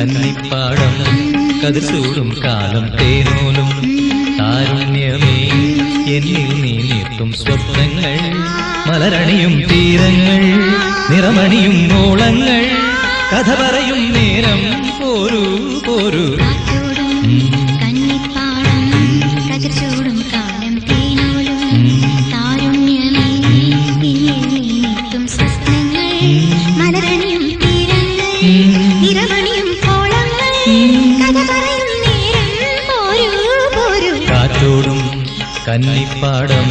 കന്നിപ്പാടം കതിർച്ചൂടും കാലം തേനൂലും താരുണ്യമേ എന്നിൽ നീ നീർത്തും സ്വപ്നങ്ങൾ മലരണിയും തീരങ്ങൾ നിറമണിയും ഓളങ്ങൾ കഥ പറയും നേരം പോരൂ പോരൂ കാറ്റോടും കന്നിപ്പാടം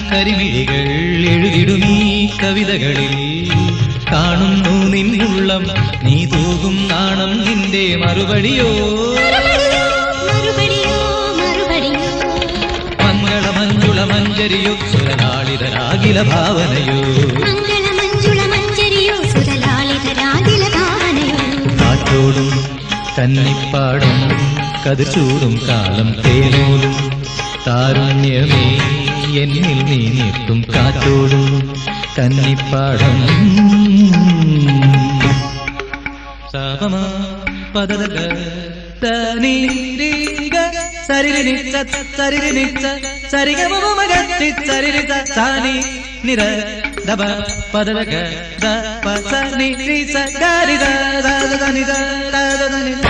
കരിമിഴികൾ എഴുതിടുമീ കവിതകളിൽ കാണുന്നു നിന്നുള്ളം നീ തൂകും നാണം നിന്റെ മറുപടിയോ മംഗളമഞ്ജുള മഞ്ജരിയോ സുരലാളിതരാകില ഭാവനയോ കാറ്റോടും കന്നിപ്പാടം കതിർച്ചൂടും കാലം തേനൂലും താരുണ്യമേ എന്നിൽ നീ നീർത്തും കാറ്റോടും കന്നിപ്പാടം സാപമ പദക തനീരിക സരിനിച്ച സരിനിച്ച സരിഗമമഗത്തി സരിനിച്ച സാനി നിര ദബ പദക ദ പസനി നിസ ഗരിദ ദദനിദ ദദനിദ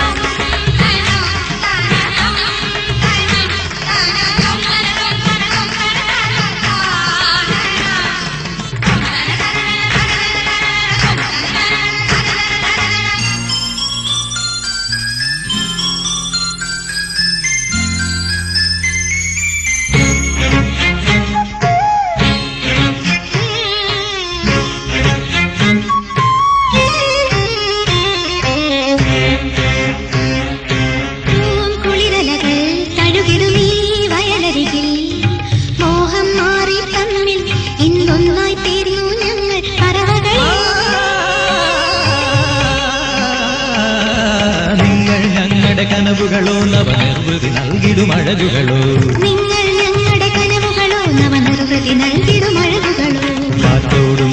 കനവുകളോ നവനിർവൃതി നൽകിടും അഴകുകളോ നിങ്ങൾ ഞങ്ങളുടെ കനവുകളോ നവനിർവൃതി നൽകിടും അഴകുകളോ കാറ്റോടും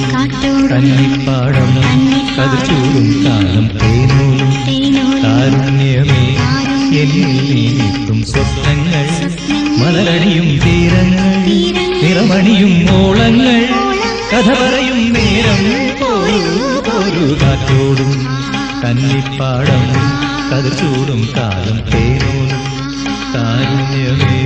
കന്നിപ്പാടം കതിർച്ചൂടും കാലം തേനൂലും താരുണ്യമേ എന്നിൽ നീത്തും സ്വപ്നങ്ങൾ മലരണിയും തീരങ്ങൾ നിറമണിയും ഓളങ്ങൾ കഥ പറയും നേരം പോരൂ കാറ്റോടും കന്നിപ്പാടം കതിർച്ചൂടും കാലം തേനൂലും താരുണ്യമേ